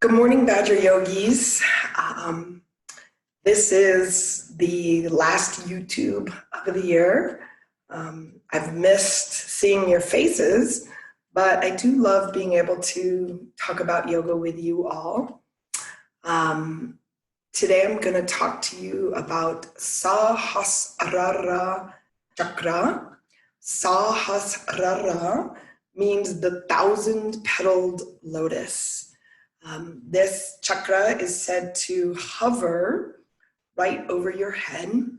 Good morning, Badger Yogis. Um, this is the last YouTube of the year. I've missed seeing your faces, but I do love being able to talk about yoga with you all. Today I'm going to talk to you about sahasrara chakra. Sahasrara means the 1,000-petaled lotus. This chakra is said to hover right over your head.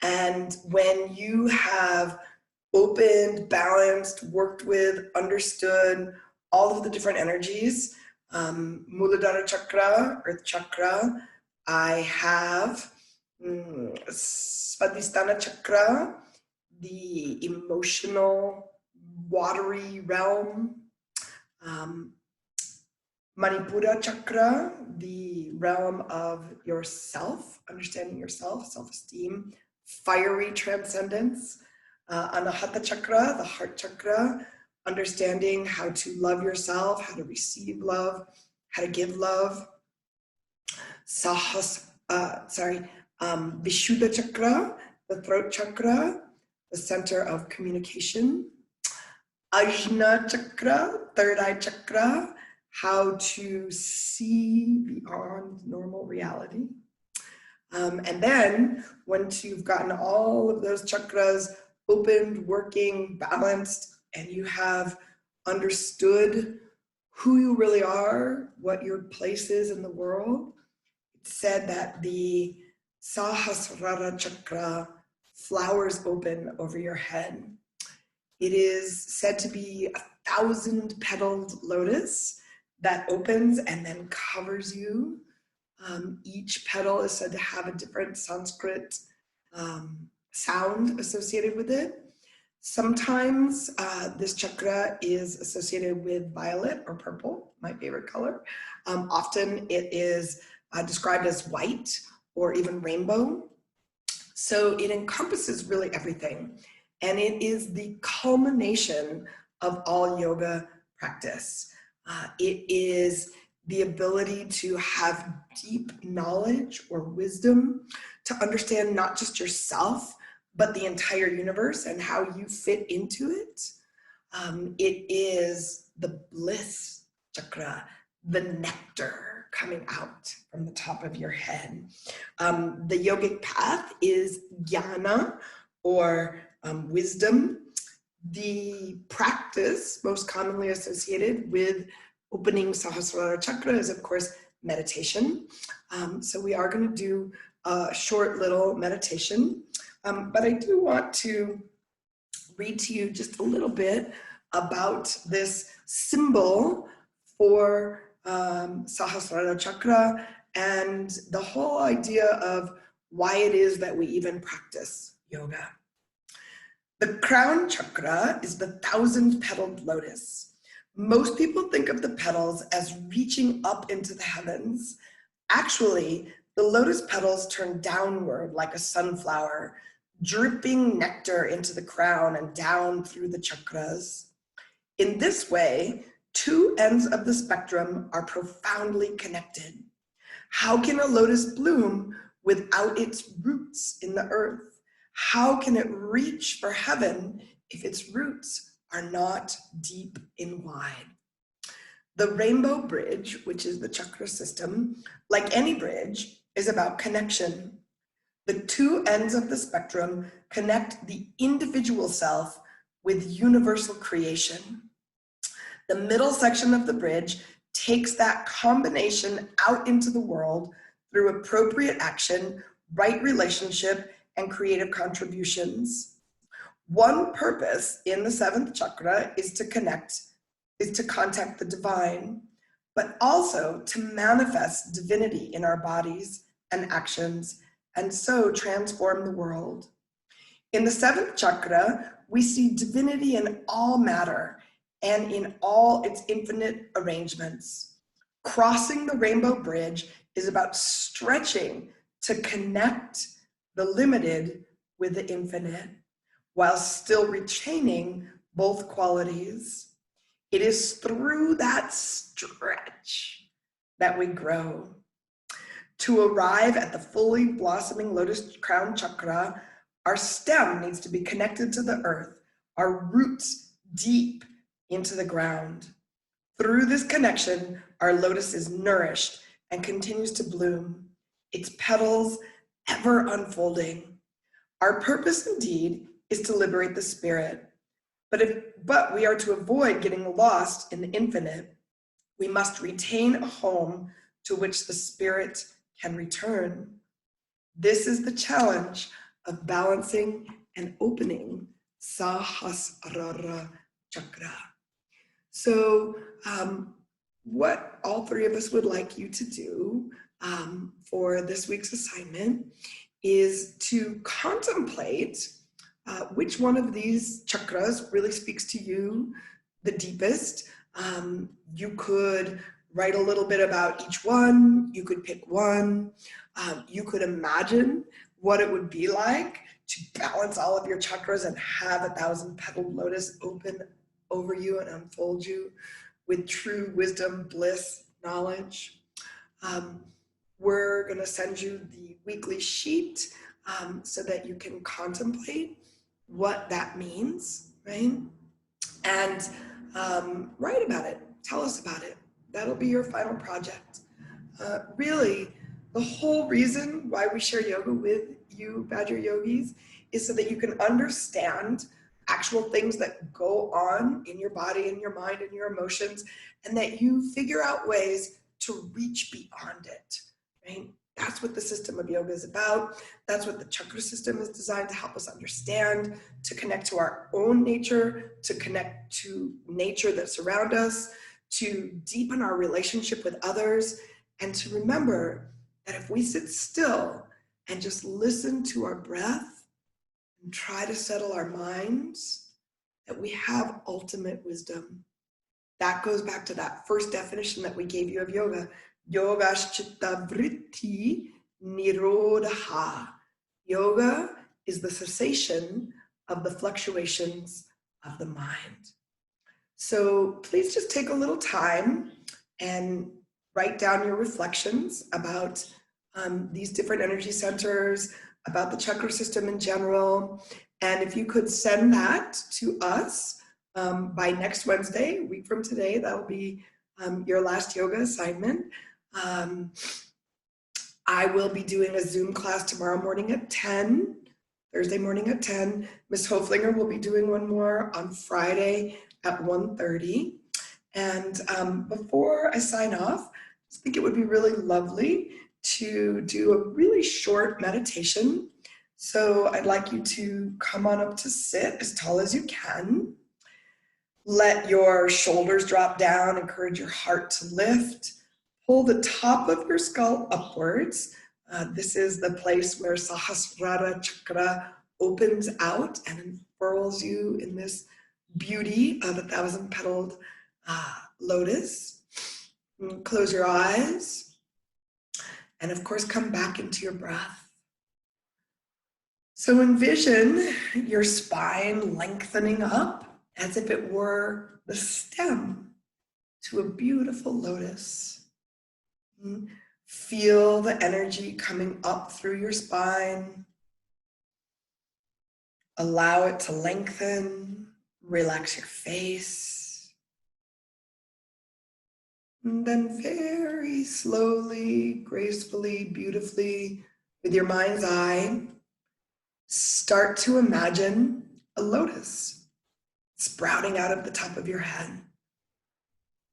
And when you have opened, balanced, worked with, understood all of the different energies, Muladhara chakra, earth chakra, I have Svadhisthana chakra, the emotional, watery realm, Manipura chakra, the realm of yourself, understanding yourself, self-esteem, fiery transcendence. Anahata chakra, the heart chakra, understanding how to love yourself, how to receive love, how to give love. Vishuddha chakra, the throat chakra, the center of communication. Ajna chakra, third eye chakra, how to see beyond normal reality. And then once you've gotten all of those chakras opened, working, balanced, and you have understood who you really are, what your place is in the world, it's said that the sahasrara chakra flowers open over your head. It is said to be 1,000-petaled lotus that opens and then covers you. Each petal is said to have a different Sanskrit sound associated with it. Sometimes this chakra is associated with violet or purple, my favorite color. Often it is described as white or even rainbow. So it encompasses really everything. And it is the culmination of all yoga practice. It is the ability to have deep knowledge or wisdom to understand not just yourself, but the entire universe and how you fit into it. It is the bliss chakra, the nectar coming out from the top of your head. The yogic path is jnana, or wisdom. The practice most commonly associated with opening sahasrara chakra is, of course, meditation. So we are going to do a short little meditation, but I do want to read to you just a little bit about this symbol for sahasrara chakra and the whole idea of why it is that we even practice yoga. The crown chakra is the 1,000-petaled lotus. Most people think of the petals as reaching up into the heavens. Actually, the lotus petals turn downward like a sunflower, dripping nectar into the crown and down through the chakras. In this way, two ends of the spectrum are profoundly connected. How can a lotus bloom without its roots in the earth? How can it reach for heaven if its roots are not deep and wide? The rainbow bridge, which is the chakra system, like any bridge, is about connection. The two ends of the spectrum connect the individual self with universal creation. The middle section of the bridge takes that combination out into the world through appropriate action, right relationship, and creative contributions. One purpose in the seventh chakra is to contact the divine, but also to manifest divinity in our bodies and actions, and so transform the world. In the seventh chakra, we see divinity in all matter and in all its infinite arrangements. Crossing the rainbow bridge is about stretching to connect the limited with the infinite, while still retaining both qualities. It is through that stretch that we grow. To arrive at the fully blossoming lotus crown chakra, our stem needs to be connected to the earth, our roots deep into the ground. Through this connection, our lotus is nourished and continues to bloom, its petals ever unfolding. Our purpose indeed is to liberate the spirit. But we are to avoid getting lost in the infinite. We must retain a home to which the spirit can return. This is the challenge of balancing and opening sahasrara chakra. So what all three of us would like you to do for this week's assignment is to contemplate which one of these chakras really speaks to you the deepest. You could write a little bit about each one. You could pick one. You could imagine what it would be like to balance all of your chakras and have 1,000-petaled lotus open over you and unfold you with true wisdom, bliss, knowledge. We're going to send you the weekly sheet so that you can contemplate what that means, right? And write about it. Tell us about it. That'll be your final project. Really, the whole reason why we share yoga with you, Badger Yogis, is so that you can understand actual things that go on in your body, in your mind, in your emotions, and that you figure out ways to reach beyond it, right? That's what the system of yoga is about. That's what the chakra system is designed to help us understand, to connect to our own nature, to connect to nature that surrounds us, to deepen our relationship with others, and to remember that if we sit still and just listen to our breath and try to settle our minds, that we have ultimate wisdom. That goes back to that first definition that we gave you of yoga. Yogaschitta vritti nirodha. Yoga is the cessation of the fluctuations of the mind. So please just take a little time and write down your reflections about these different energy centers, about the chakra system in general. And if you could send that to us by next Wednesday, a week from today, that'll be your last yoga assignment. I will be doing a Zoom class tomorrow morning at 10, Thursday morning at 10. Ms. Hoflinger will be doing one more on Friday at 1:30. And before I sign off, I think it would be really lovely to do a really short meditation. So I'd like you to come on up to sit as tall as you can. Let your shoulders drop down, encourage your heart to lift. Pull the top of your skull upwards. This is the place where sahasrara chakra opens out and unfurls you in this beauty of 1,000-petaled lotus. Close your eyes. And of course, come back into your breath. So envision your spine lengthening up as if it were the stem to a beautiful lotus. Feel the energy coming up through your spine. Allow it to lengthen. Relax your face. And then very slowly, gracefully, beautifully, with your mind's eye, start to imagine a lotus sprouting out of the top of your head.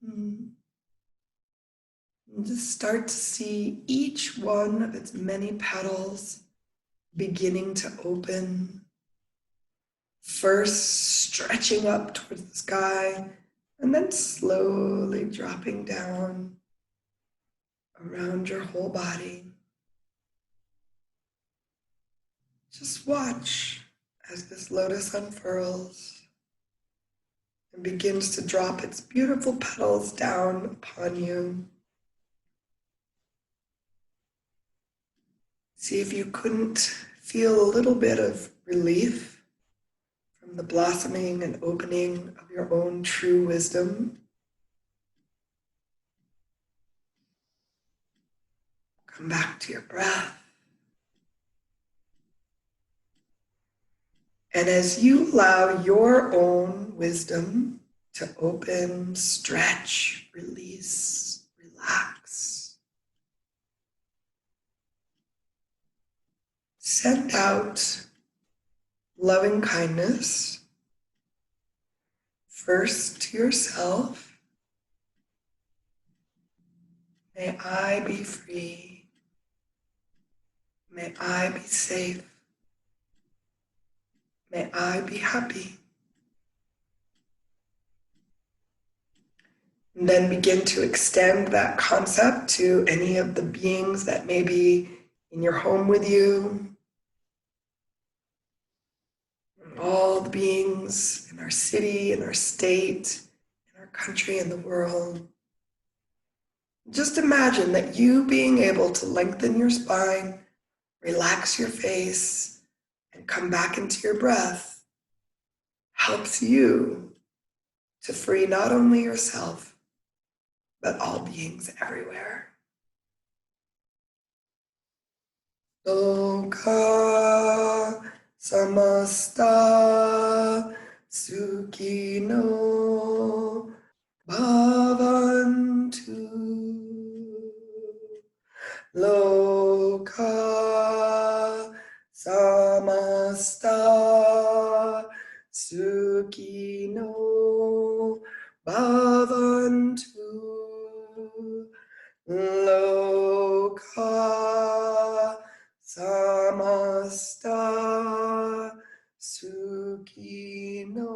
And just start to see each one of its many petals beginning to open. First stretching up towards the sky and then slowly dropping down around your whole body. Just watch as this lotus unfurls and begins to drop its beautiful petals down upon you. See if you couldn't feel a little bit of relief from the blossoming and opening of your own true wisdom. Come back to your breath. And as you allow your own wisdom to open, stretch, release, relax, send out loving kindness first to yourself. May I be free. May I be safe. May I be happy. And then begin to extend that concept to any of the beings that may be in your home with you, all the beings in our city, in our state, in our country, in the world. Just imagine that you being able to lengthen your spine, relax your face, and come back into your breath helps you to free not only yourself, but all beings everywhere. Loka samasta sukhino bhavantu. Loka samasta sukhino bhavantu. Loka samasta sukhino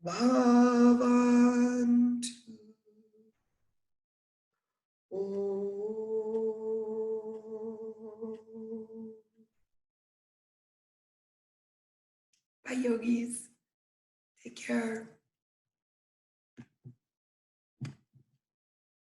bhavantu. Bye, yogis. Take care.